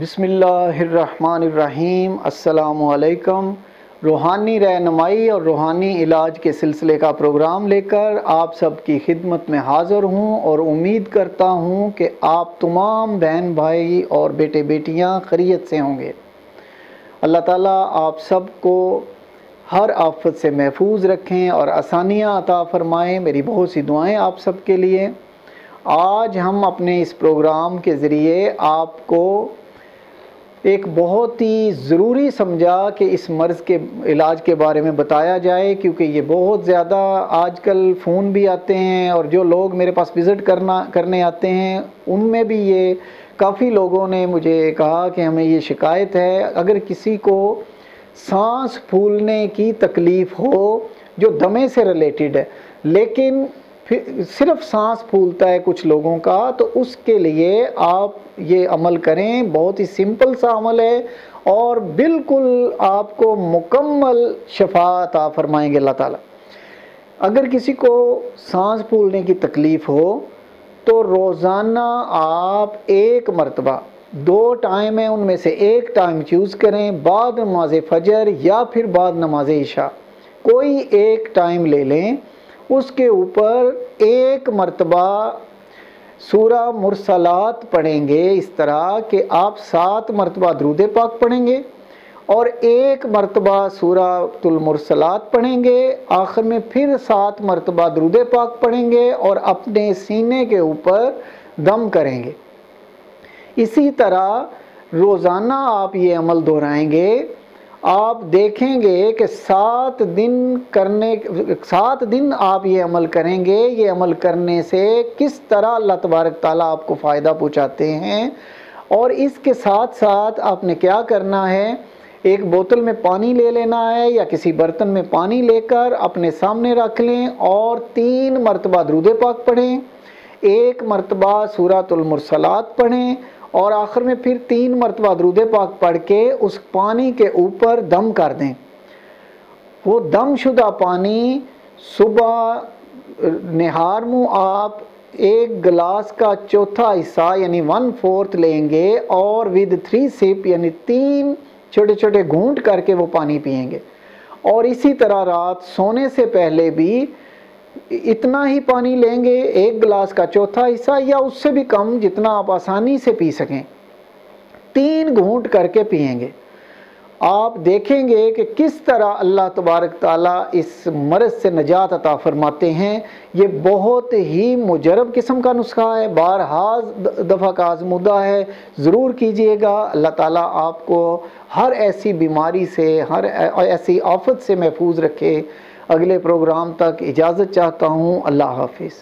بسم اللہ الرحمن الرحیم۔ السلام علیکم۔ روحانی رہنمائی اور روحانی علاج کے سلسلے کا پروگرام لے کر آپ سب کی خدمت میں حاضر ہوں اور امید کرتا ہوں کہ آپ تمام بہن بھائی اور بیٹے بیٹیاں خیریت سے ہوں گے۔ اللہ تعالیٰ آپ سب کو ہر آفت سے محفوظ رکھیں اور آسانیاں عطا فرمائیں۔ میری بہت سی دعائیں آپ سب کے لیے۔ آج ہم اپنے اس پروگرام کے ذریعے آپ کو ایک بہت ہی ضروری سمجھا کہ اس مرض کے علاج کے بارے میں بتایا جائے، کیونکہ یہ بہت زیادہ آج کل فون بھی آتے ہیں اور جو لوگ میرے پاس وزٹ کرنے آتے ہیں ان میں بھی یہ کافی لوگوں نے مجھے کہا کہ ہمیں یہ شکایت ہے، اگر کسی کو سانس پھولنے کی تکلیف ہو جو دمے سے ریلیٹڈ ہے لیکن صرف سانس پھولتا ہے کچھ لوگوں کا، تو اس کے لیے آپ یہ عمل کریں۔ بہت ہی سمپل سا عمل ہے اور بالکل آپ کو مکمل شفا عطا فرمائیں گے اللہ تعالیٰ۔ اگر کسی کو سانس پھولنے کی تکلیف ہو تو روزانہ آپ ایک مرتبہ، 2 ٹائم ہیں ان میں سے ایک ٹائم چوز کریں، بعد نماز فجر یا پھر بعد نماز عشاء، کوئی ایک ٹائم لے لیں، اس کے اوپر ایک مرتبہ سورہ مرسلات پڑھیں گے، اس طرح کہ آپ 7 مرتبہ درود پاک پڑھیں گے اور ایک مرتبہ سورہ المرسلات پڑھیں گے، آخر میں پھر 7 مرتبہ درود پاک پڑھیں گے اور اپنے سینے کے اوپر دم کریں گے۔ اسی طرح روزانہ آپ یہ عمل دہرائیں گے، آپ دیکھیں گے کہ 7 دن آپ یہ عمل کریں گے، یہ عمل کرنے سے کس طرح اللہ تبارک تعالیٰ آپ کو فائدہ پہنچاتے ہیں۔ اور اس کے ساتھ ساتھ آپ نے کیا کرنا ہے، ایک بوتل میں پانی لے لینا ہے یا کسی برتن میں پانی لے کر اپنے سامنے رکھ لیں اور 3 مرتبہ درود پاک پڑھیں، ایک مرتبہ سورۃ المرسلات پڑھیں اور آخر میں پھر 3 مرتبہ درود پاک پڑھ کے اس پانی کے اوپر دم کر دیں۔ وہ دم شدہ پانی صبح نہار منہ آپ 1 گلاس کا چوتھا حصہ یعنی 1/4 لیں گے اور ود 3 سپ یعنی 3 چھوٹے چھوٹے گھونٹ کر کے وہ پانی پئیں گے، اور اسی طرح رات سونے سے پہلے بھی اتنا ہی پانی لیں گے، 1 گلاس کا چوتھا حصہ یا اس سے بھی کم جتنا آپ آسانی سے پی سکیں، 3 گھونٹ کر کے پئیں گے۔ آپ دیکھیں گے کہ کس طرح اللہ تبارک تعالیٰ اس مرض سے نجات عطا فرماتے ہیں۔ یہ بہت ہی مجرب قسم کا نسخہ ہے، بارہا دفعہ کا آزمودہ ہے، ضرور کیجئے گا۔ اللہ تعالیٰ آپ کو ہر ایسی بیماری سے، ہر ایسی آفت سے محفوظ رکھے۔ اگلے پروگرام تک اجازت چاہتا ہوں۔ اللہ حافظ۔